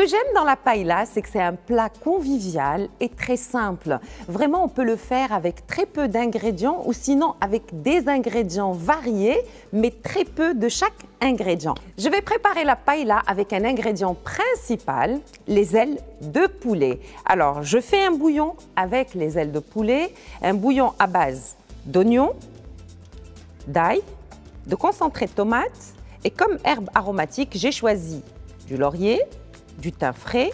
j'aime dans la paella, c'est que c'est un plat convivial et très simple. Vraiment, on peut le faire avec très peu d'ingrédients ou sinon avec des ingrédients variés, mais très peu de chaque ingrédient. Je vais préparer la paella avec un ingrédient principal, les ailes de poulet. Alors, je fais un bouillon avec les ailes de poulet, un bouillon à base d'oignons, d'ail, de concentré de tomate et comme herbe aromatique, j'ai choisi du laurier, du thym frais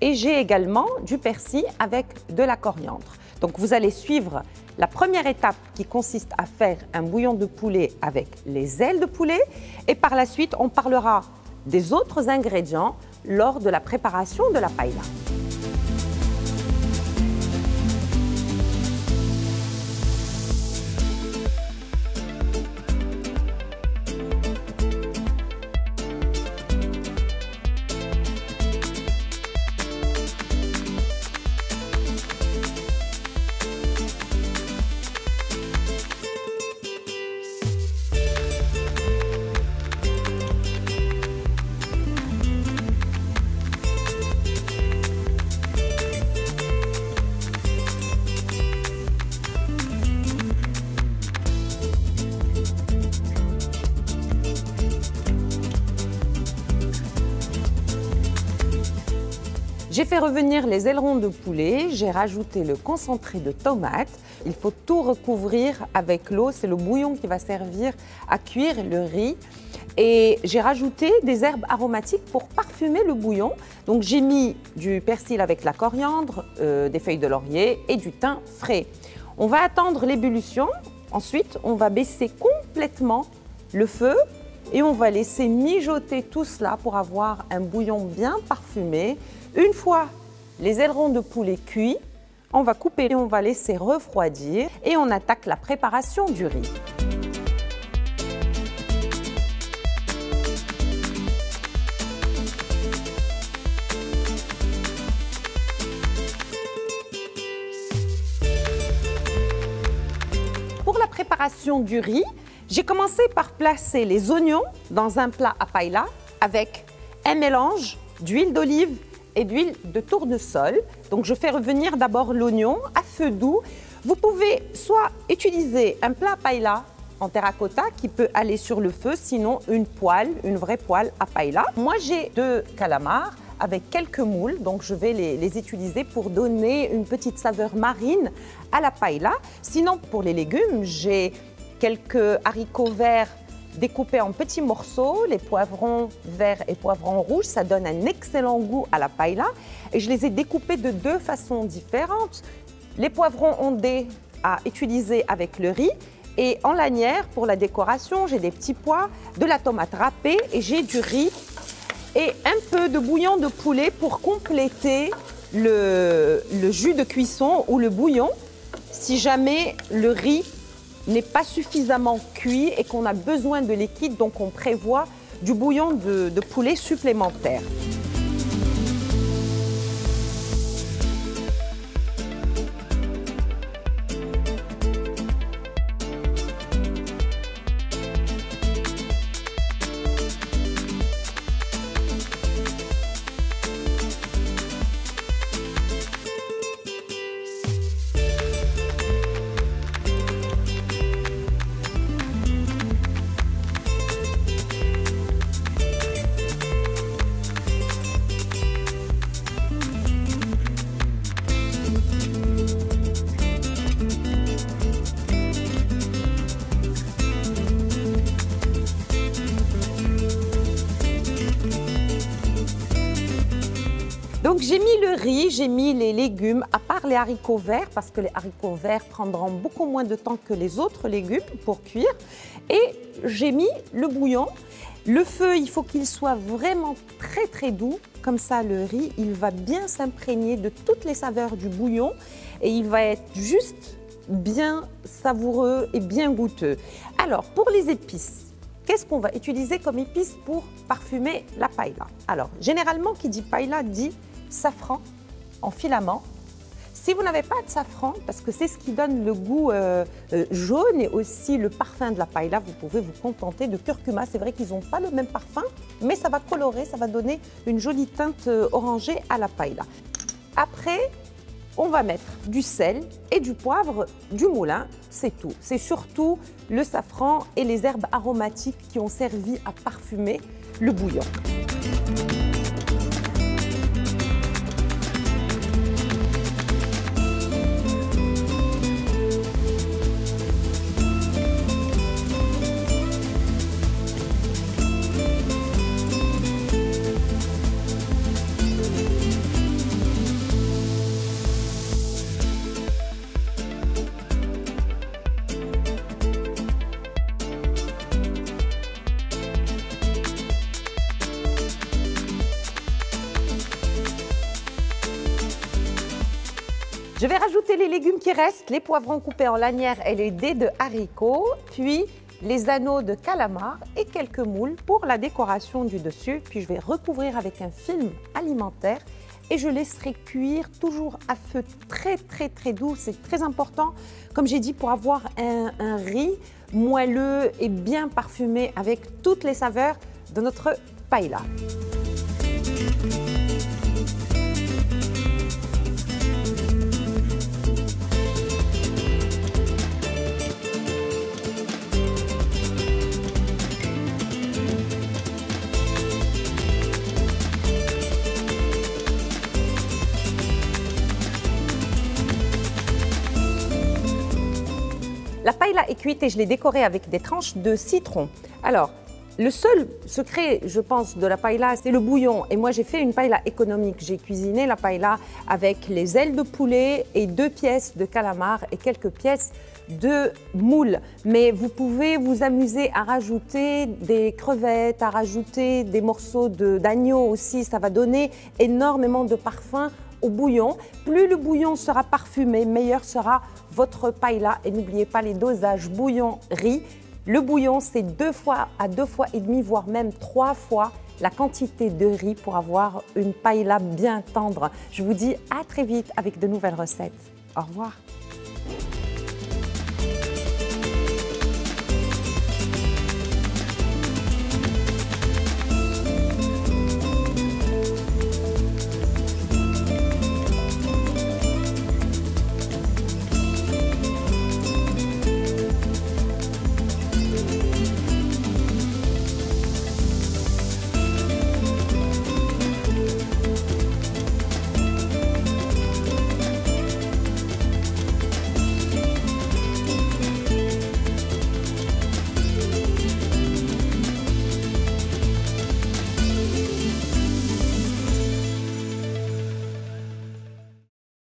et j'ai également du persil avec de la coriandre. Donc vous allez suivre la première étape qui consiste à faire un bouillon de poulet avec les ailes de poulet et par la suite on parlera des autres ingrédients lors de la préparation de la paella. J'ai fait revenir les ailerons de poulet, j'ai rajouté le concentré de tomate. Il faut tout recouvrir avec l'eau, c'est le bouillon qui va servir à cuire le riz. Et j'ai rajouté des herbes aromatiques pour parfumer le bouillon. Donc j'ai mis du persil avec la coriandre, des feuilles de laurier et du thym frais. On va attendre l'ébullition. Ensuite, on va baisser complètement le feu et on va laisser mijoter tout cela pour avoir un bouillon bien parfumé. Une fois les ailerons de poulet cuits, on va couper et on va laisser refroidir et on attaque la préparation du riz. Pour la préparation du riz, j'ai commencé par placer les oignons dans un plat à paella avec un mélange d'huile d'olive et d'huile de tournesol. Donc je fais revenir d'abord l'oignon à feu doux. Vous pouvez soit utiliser un plat à paella en terracotta qui peut aller sur le feu, sinon une poêle, une vraie poêle à paella. Moi j'ai 2 calamars avec quelques moules, donc je vais les utiliser pour donner une petite saveur marine à la paella. Sinon pour les légumes, j'ai quelques haricots verts découpés en petits morceaux, les poivrons verts et poivrons rouges, ça donne un excellent goût à la paella. Et je les ai découpés de 2 façons différentes. Les poivrons ondés à utiliser avec le riz et en lanière pour la décoration, j'ai des petits pois, de la tomate râpée et j'ai du riz et un peu de bouillon de poulet pour compléter le jus de cuisson ou le bouillon si jamais le riz n'est pas suffisamment cuit et qu'on a besoin de liquide, donc on prévoit du bouillon de poulet supplémentaire. Donc j'ai mis le riz, j'ai mis les légumes, à part les haricots verts, parce que les haricots verts prendront beaucoup moins de temps que les autres légumes pour cuire. Et j'ai mis le bouillon. Le feu, il faut qu'il soit vraiment très doux. Comme ça, le riz, il va bien s'imprégner de toutes les saveurs du bouillon et il va être juste bien savoureux et bien goûteux. Alors, pour les épices, qu'est-ce qu'on va utiliser comme épices pour parfumer la paella? Alors, généralement, qui dit paella dit safran en filament, Si vous n'avez pas de safran, parce que c'est ce qui donne le goût jaune et aussi le parfum de la paella, vous pouvez vous contenter de curcuma. C'est vrai qu'ils n'ont pas le même parfum, mais ça va colorer, ça va donner une jolie teinte orangée à la paella. Après, on va mettre du sel et du poivre du moulin, c'est tout. C'est surtout le safran et les herbes aromatiques qui ont servi à parfumer le bouillon. Je vais rajouter les légumes qui restent, les poivrons coupés en lanières et les dés de haricots, puis les anneaux de calamar et quelques moules pour la décoration du dessus. Puis je vais recouvrir avec un film alimentaire et je laisserai cuire toujours à feu très doux. C'est très important, comme j'ai dit, pour avoir un riz moelleux et bien parfumé avec toutes les saveurs de notre paella. La paella est cuite et je l'ai décorée avec des tranches de citron. Alors, le seul secret, je pense, de la paella, c'est le bouillon. Et moi, j'ai fait une paella économique. J'ai cuisiné la paella avec les ailes de poulet et 2 pièces de calamar et quelques pièces de moule. Mais vous pouvez vous amuser à rajouter des crevettes, à rajouter des morceaux d'agneau aussi. Ça va donner énormément de parfum au bouillon. Plus le bouillon sera parfumé, meilleur sera votre paella. Et n'oubliez pas les dosages bouillon-riz. Le bouillon, c'est 2 fois à 2 fois et demi, voire même 3 fois la quantité de riz pour avoir une paella bien tendre. Je vous dis à très vite avec de nouvelles recettes. Au revoir.